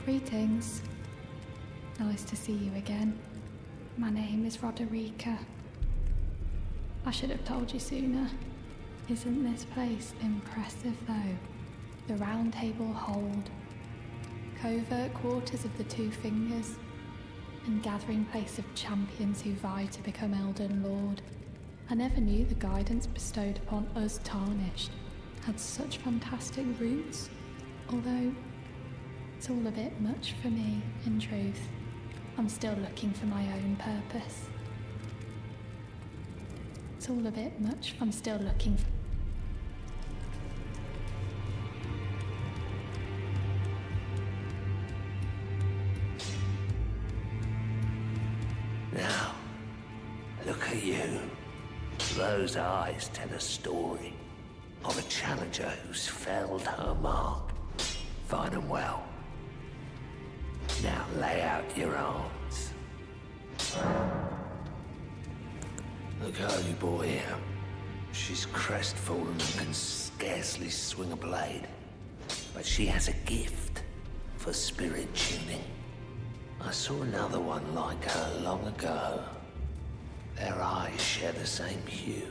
Greetings. Nice to see you again. My name is Roderica. I should have told you sooner. Isn't this place impressive though? The Round Table Hold, covert quarters of the Two Fingers, and gathering place of champions who vie to become Elden Lord. I never knew the guidance bestowed upon us Tarnished had such fantastic roots, although it's all a bit much for me, in truth. I'm still looking for my own purpose. It's all a bit much. I'm still looking for... Now, look at you. Those eyes tell a story of a challenger who's felled her mark. Fine and well. Now lay out your arms. The girly boy here. She's crestfallen and can scarcely swing a blade. But she has a gift for spirit tuning. I saw another one like her long ago. Their eyes share the same hue.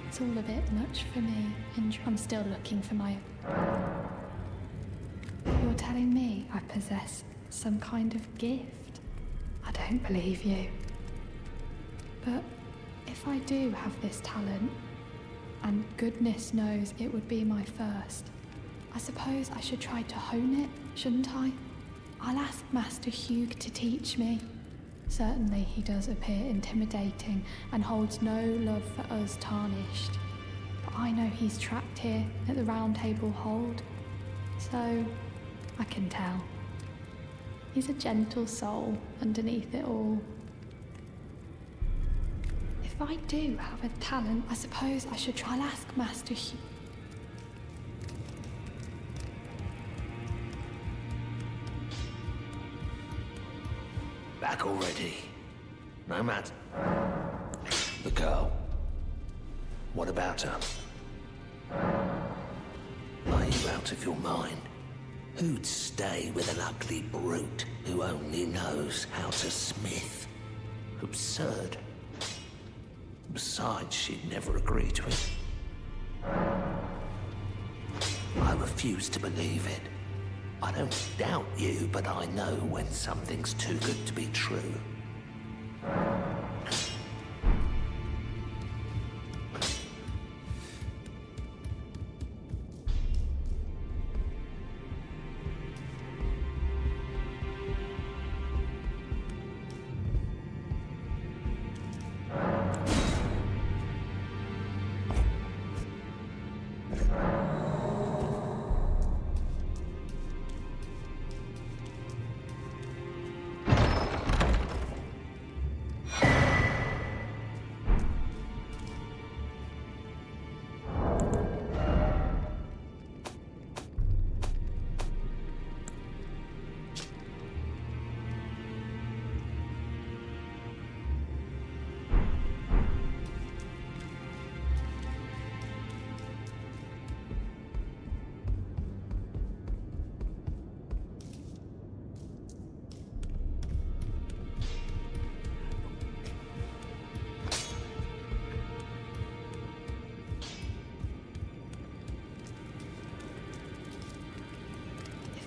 It's all a bit much for me, and I'm still looking for my... You're telling me I possess some kind of gift? I don't believe you. But if I do have this talent, and goodness knows it would be my first, I suppose I should try to hone it, shouldn't I? I'll ask Master Hugh to teach me. Certainly he does appear intimidating and holds no love for us Tarnished. But I know he's trapped here at the Round Table Hold, so I can tell. He's a gentle soul underneath it all. If I do have a talent, I suppose I should try and ask Master Hugh. Back already. No matter. The girl. What about her? Are you out of your mind? Who'd stay with an ugly brute who only knows how to smith? Absurd. Besides, she'd never agree to it. I refuse to believe it. I don't doubt you, but I know when something's too good to be true.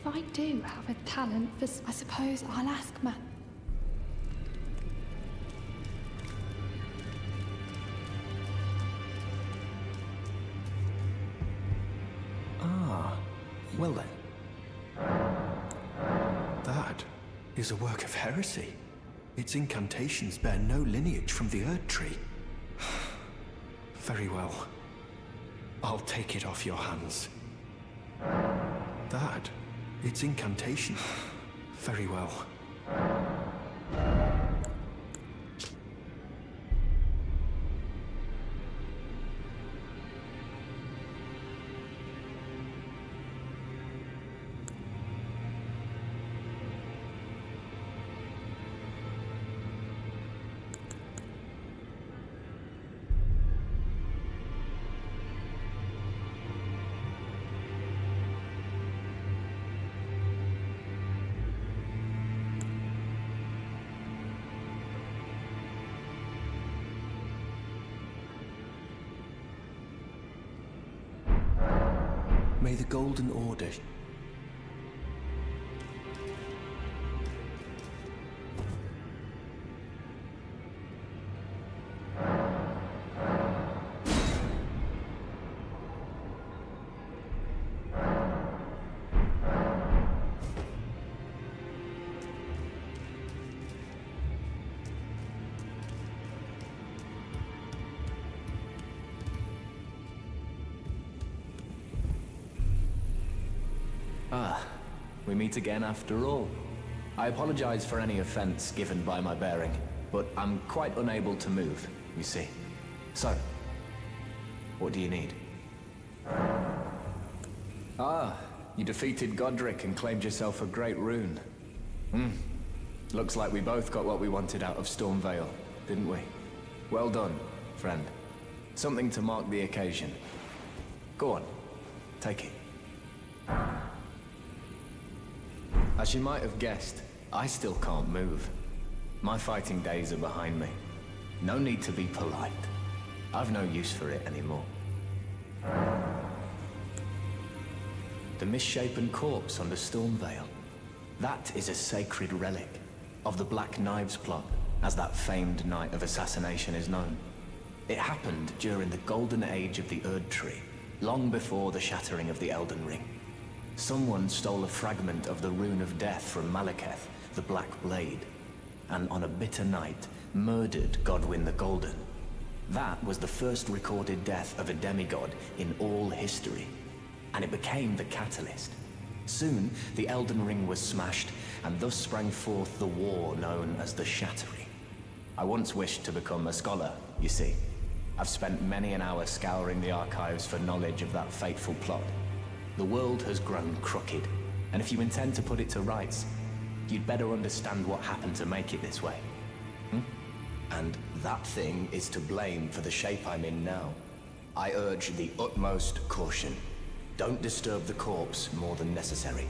If I do have a talent for... I suppose I'll ask Matt. Ah, well then. That is a work of heresy. Its incantations bear no lineage from the Erd Tree. Very well. I'll take it off your hands. That, its incantation. Very well. May the Golden Order... Ah, we meet again after all. I apologize for any offense given by my bearing, but I'm quite unable to move, you see. So, what do you need? Ah, you defeated Godric and claimed yourself a great rune. Looks like we both got what we wanted out of Stormvale, didn't we? Well done, friend. Something to mark the occasion. Go on, take it. As you might have guessed, I still can't move. My fighting days are behind me. No need to be polite. I've no use for it anymore. The misshapen corpse under Stormvale. That is a sacred relic of the Black Knives plot, as that famed night of assassination is known. It happened during the golden age of the Erd Tree, long before the shattering of the Elden Ring. Someone stole a fragment of the Rune of Death from Malekith, the Black Blade, and on a bitter night, murdered Godwyn the Golden. That was the first recorded death of a demigod in all history, and it became the catalyst. Soon, the Elden Ring was smashed, and thus sprang forth the war known as the Shattering. I once wished to become a scholar, you see. I've spent many an hour scouring the archives for knowledge of that fateful plot. The world has grown crooked, and if you intend to put it to rights, you'd better understand what happened to make it this way. And that thing is to blame for the shape I'm in now. I urge the utmost caution. Don't disturb the corpse more than necessary.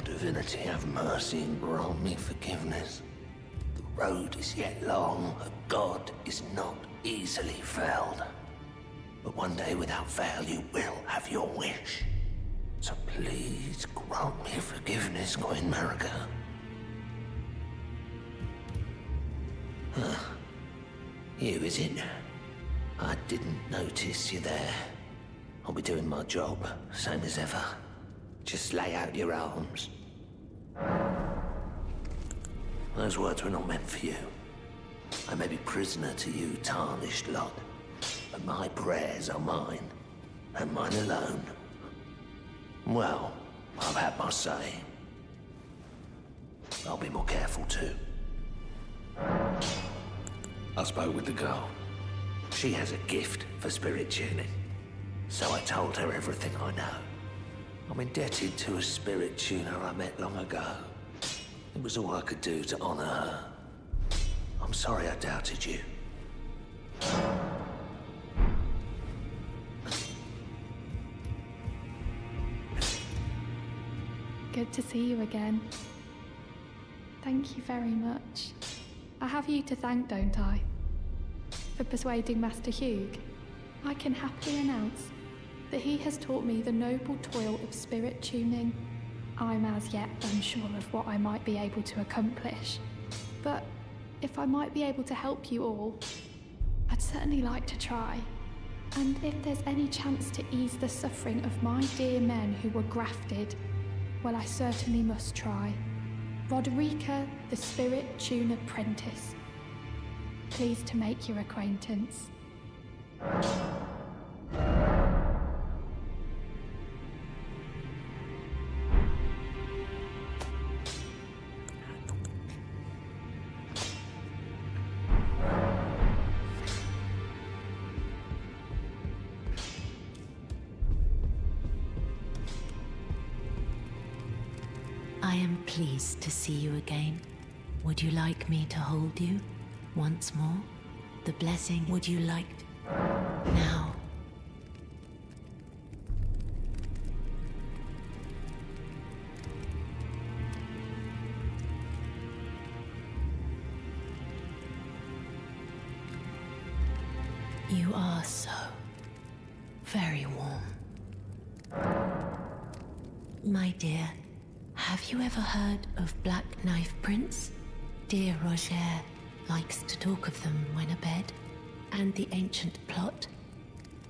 Divinity, have mercy and grant me forgiveness. The road is yet long, a god is not easily felled. But one day without fail you will have your wish. So please grant me forgiveness, Queen Marika. You, is it? I didn't notice you there. I'll be doing my job, same as ever. Just lay out your arms. Those words were not meant for you. I may be prisoner to you, tarnished lot, but my prayers are mine, and mine alone. Well, I've had my say. I'll be more careful too. I spoke with the girl. She has a gift for spirit tuning, so I told her everything I know. I'm indebted to a spirit tuner I met long ago. It was all I could do to honor her. I'm sorry I doubted you. Good to see you again. Thank you very much. I have you to thank, don't I? For persuading Master Hugh. I can happily announce that he has taught me the noble toil of spirit tuning. I'm as yet unsure of what I might be able to accomplish, but if I might be able to help you all, I'd certainly like to try. And if there's any chance to ease the suffering of my dear men who were grafted, well, I certainly must try. Roderica, the Spirit Tune Apprentice. Pleased to make your acquaintance. I am pleased to see you again. Would you like me to hold you once more? The blessing, would you like to... Now. You are so very warm. My dear, have you ever heard of Black Knife Prince? Dear Roger likes to talk of them when abed, and the ancient plot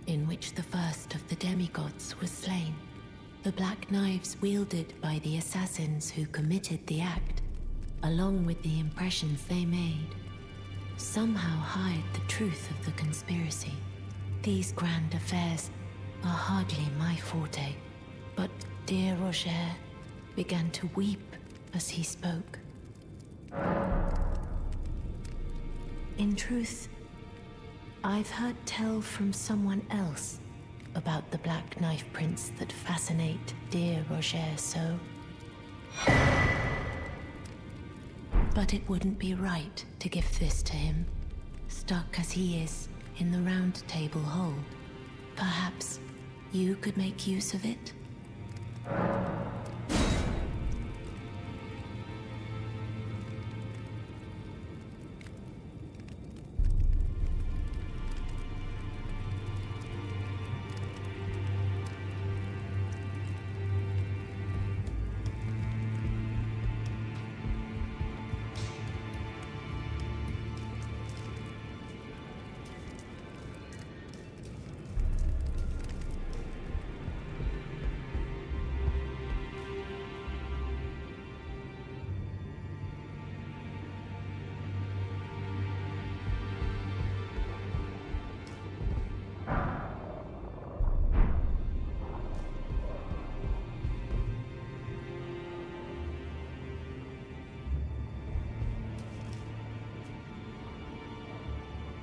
in which the first of the demigods was slain. The black knives wielded by the assassins who committed the act, along with the impressions they made, somehow hide the truth of the conspiracy. These grand affairs are hardly my forte, but dear Roger began to weep as he spoke. In truth, I've heard tell from someone else about the Black Knife Prince that fascinate dear Roger so. But it wouldn't be right to give this to him, stuck as he is in the Round Table hold. Perhaps you could make use of it?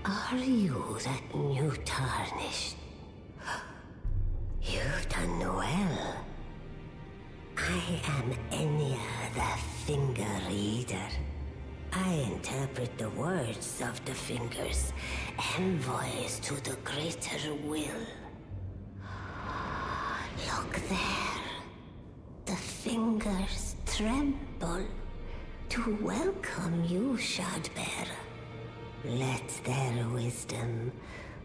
Are you that new tarnished? You've done well. I am Enya the Finger Reader. I interpret the words of the fingers, envoys to the greater will. Look there. The fingers tremble to welcome you, Shardbearer. Let their wisdom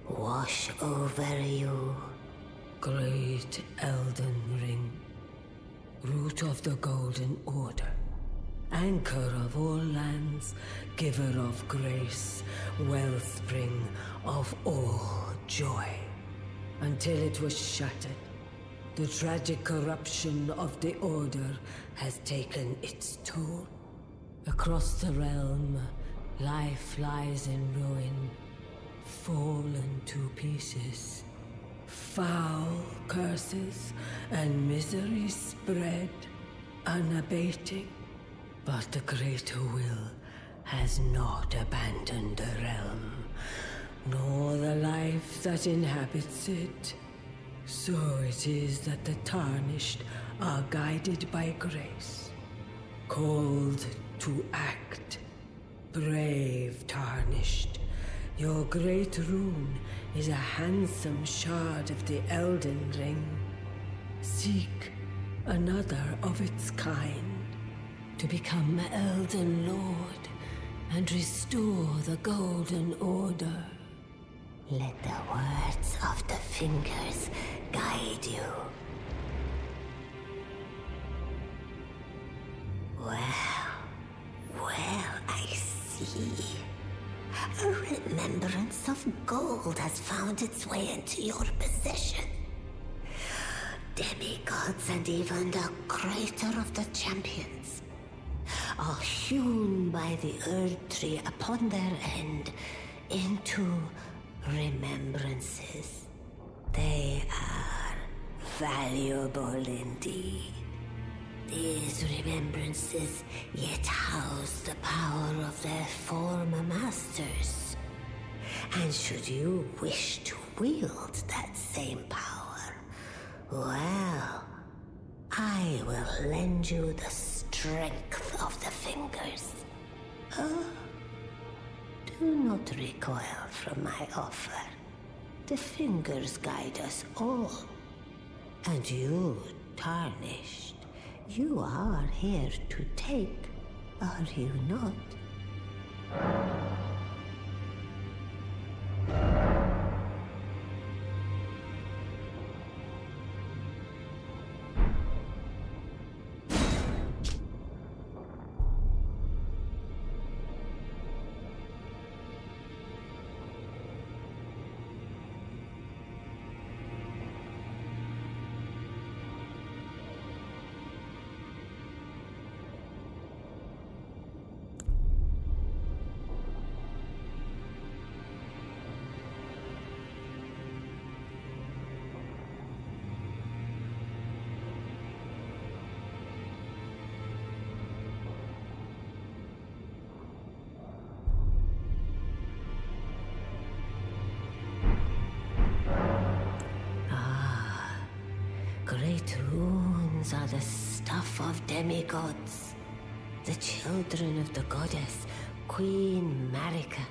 wash over you. Great Elden Ring, root of the Golden Order, anchor of all lands, giver of grace, wellspring of all joy. Until it was shattered, the tragic corruption of the Order has taken its toll. Across the realm, life lies in ruin, fallen to pieces. Foul curses and misery spread, unabating. But the greater will has not abandoned the realm, nor the life that inhabits it. So it is that the Tarnished are guided by grace, called to act. Brave Tarnished, your great rune is a handsome shard of the Elden Ring. Seek another of its kind, to become Elden Lord and restore the Golden Order. Let the words of the fingers guide you. Well, I see. A remembrance of gold has found its way into your possession. Demigods and even the creator of the champions are hewn by the Earth Tree upon their end into remembrances. They are valuable indeed. These remembrances yet house the power of their former masters. And should you wish to wield that same power, well, I will lend you the strength of the fingers. Oh, do not recoil from my offer. The fingers guide us all. And you, Tarnished, you are here to take, are you not? the stuff of demigods, the children of the goddess, Queen Marika,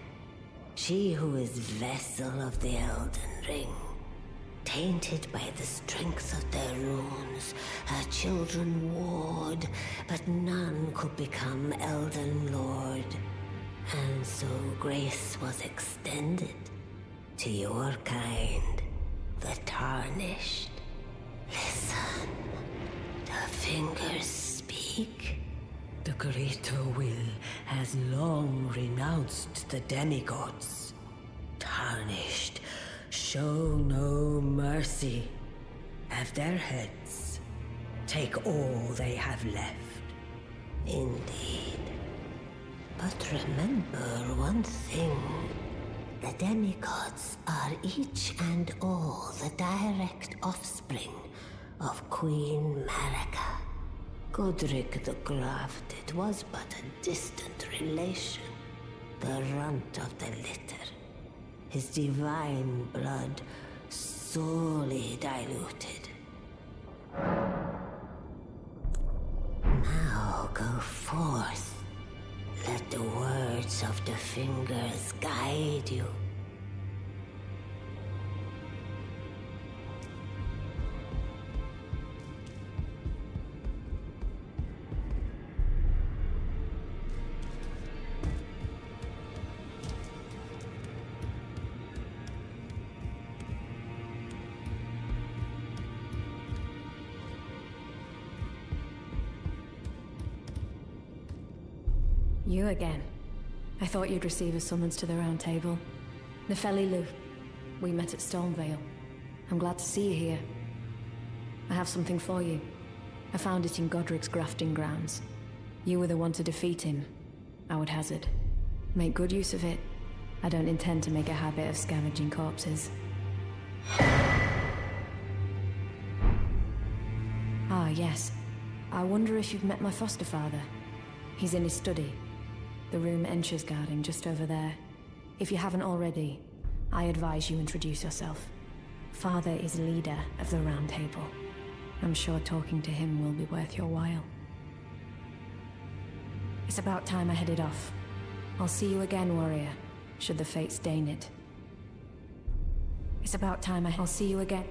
she who is vessel of the Elden Ring. Tainted by the strength of their runes, her children warred, but none could become Elden Lord. And so grace was extended to your kind, the Tarnished. Listen, the fingers speak. The greater will has long renounced the demigods. Tarnished, show no mercy. Have their heads. Take all they have left. Indeed. But remember one thing. The demigods are each and all the direct offspring of Queen Marika. Godric the Grafted was but a distant relation, the runt of the litter. His divine blood sorely diluted. Now go forth. Let the words of the fingers guide you. You again. I thought you'd receive a summons to the Round Table. Nefeli Lu. We met at Stormvale. I'm glad to see you here. I have something for you. I found it in Godric's grafting grounds. You were the one to defeat him, I would hazard. Make good use of it. I don't intend to make a habit of scavenging corpses. Ah, yes. I wonder if you've met my foster father. He's in his study. The room Ensha's guarding just over there. If you haven't already, I advise you introduce yourself. Father is leader of the Round Table. I'm sure talking to him will be worth your while. It's about time I headed off. I'll see you again, warrior, should the fates deign it. It's about time I'll see you again.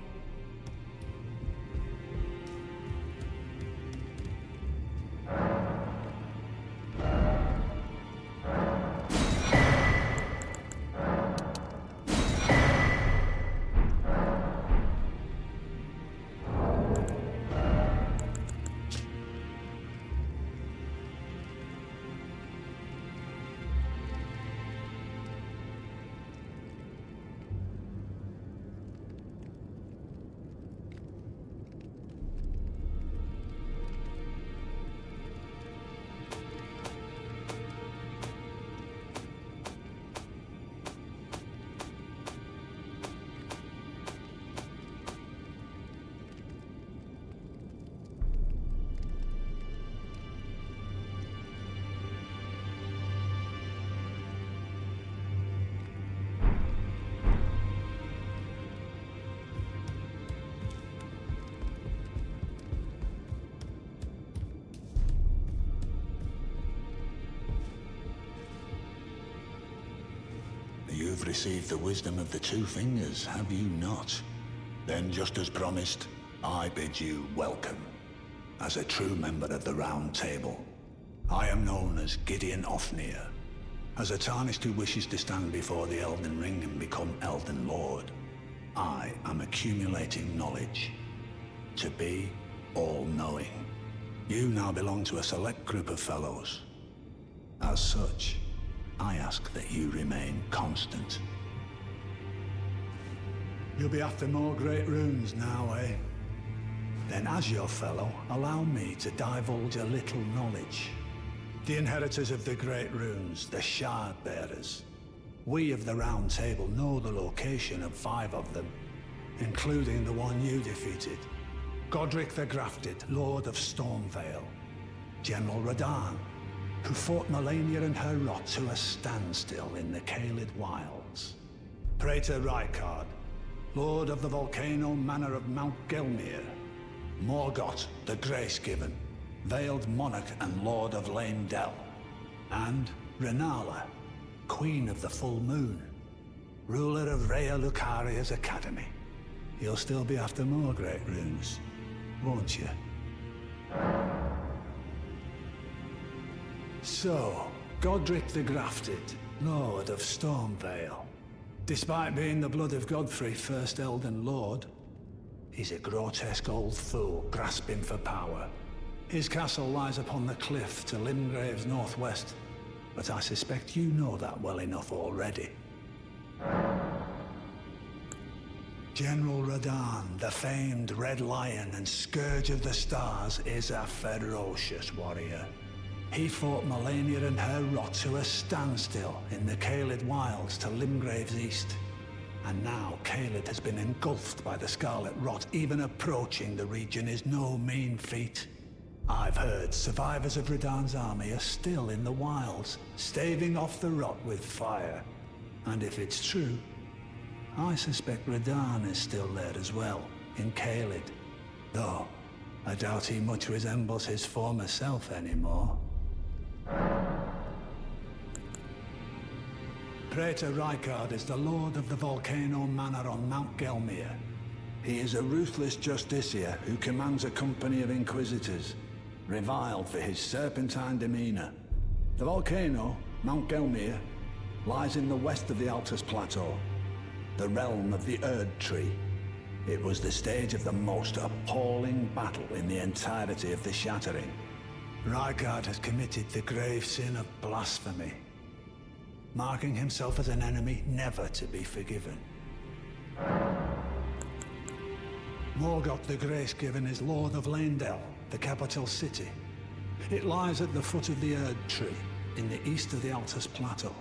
You've received the wisdom of the Two Fingers, have you not? Then, just as promised, I bid you welcome. As a true member of the Round Table, I am known as Gideon Ofnir. As a Tarnished who wishes to stand before the Elden Ring and become Elden Lord, I am accumulating knowledge. To be all-knowing. You now belong to a select group of fellows. As such, I ask that you remain constant. You'll be after more great runes now, eh? Then as your fellow, allow me to divulge a little knowledge. The inheritors of the great runes, the Shard Bearers. We of the Round Table know the location of 5 of them, including the one you defeated. Godric the Grafted, Lord of Stormvale. General Radahn, who fought Melania and her rot to a standstill in the Caelid Wilds. Praetor Rykard, Lord of the volcano manor of Mount Gelmir. Morgoth, the Grace-Given, Veiled Monarch and Lord of Leyndell. And Renala, Queen of the Full Moon, ruler of Rhea Lucaria's Academy. You'll still be after more great runes, won't you? So, Godric the Grafted, Lord of Stormvale. Despite being the blood of Godfrey, first Elden Lord, he's a grotesque old fool grasping for power. His castle lies upon the cliff to Limgrave's northwest, but I suspect you know that well enough already. General Radahn, the famed Red Lion and Scourge of the Stars, is a ferocious warrior. He fought Melania and her rot to a standstill in the Caelid Wilds to Limgrave's east. And now Caelid has been engulfed by the Scarlet Rot. Even approaching the region is no mean feat. I've heard survivors of Radahn's army are still in the wilds, staving off the rot with fire. And if it's true, I suspect Radahn is still there as well, in Caelid. Though, I doubt he much resembles his former self anymore. Praetor Rykard is the lord of the Volcano Manor on Mount Gelmir. He is a ruthless justiciar who commands a company of inquisitors, reviled for his serpentine demeanor. The volcano, Mount Gelmir, lies in the west of the Altus Plateau, the realm of the Erd Tree. It was the stage of the most appalling battle in the entirety of the Shattering. Rykard has committed the grave sin of blasphemy, marking himself as an enemy never to be forgiven. Morgoth the Grace-Given is Lord of Leyndell, the capital city. It lies at the foot of the Erd Tree, in the east of the Altus Plateau.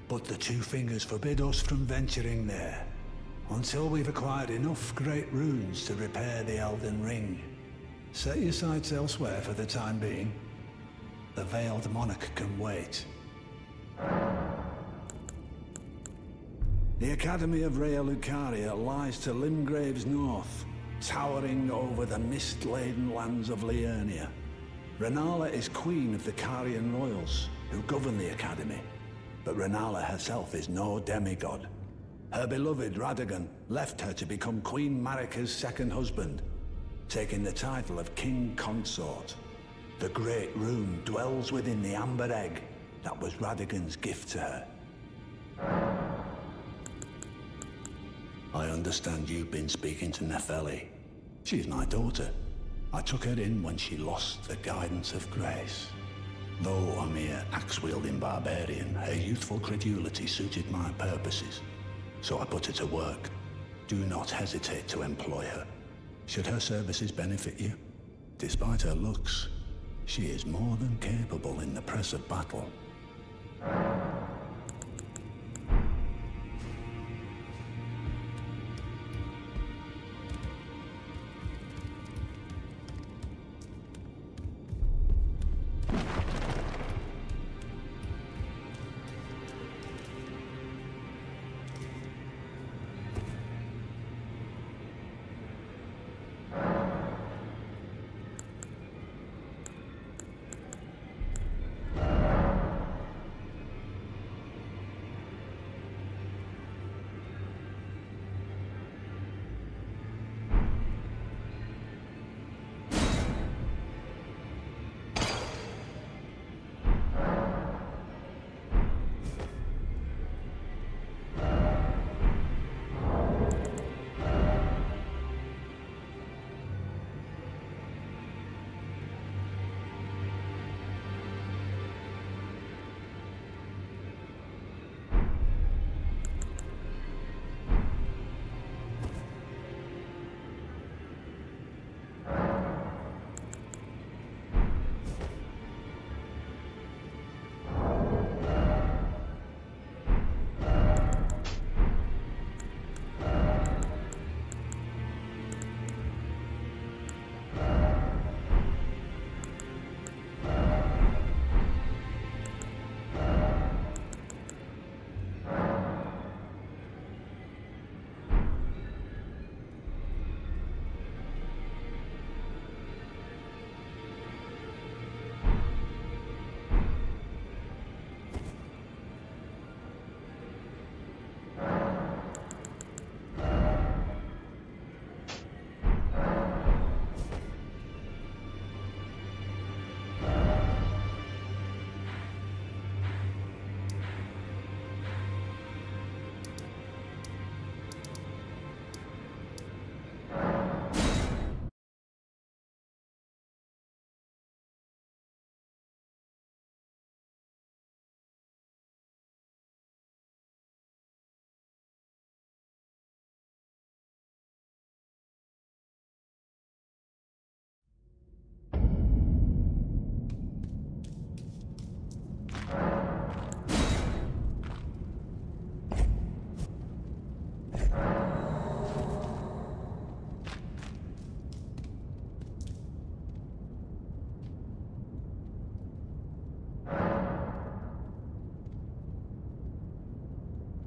But the Two Fingers forbid us from venturing there, until we've acquired enough great runes to repair the Elden Ring. Set your sights elsewhere for the time being. The Veiled Monarch can wait. The Academy of Rhea Lucaria lies to Limgrave's north, towering over the mist-laden lands of Liurnia. Renala is queen of the Carian royals, who govern the Academy. But Renala herself is no demigod. Her beloved Radagon left her to become Queen Marika's second husband, taking the title of King Consort. The Great Rune dwells within the Amber Egg that was Radagon's gift to her. I understand you've been speaking to Nefeli. She's my daughter. I took her in when she lost the guidance of grace. Though a mere axe-wielding barbarian, her youthful credulity suited my purposes. So I put her to work. Do not hesitate to employ her. Should her services benefit you, despite her looks, she is more than capable in the press of battle.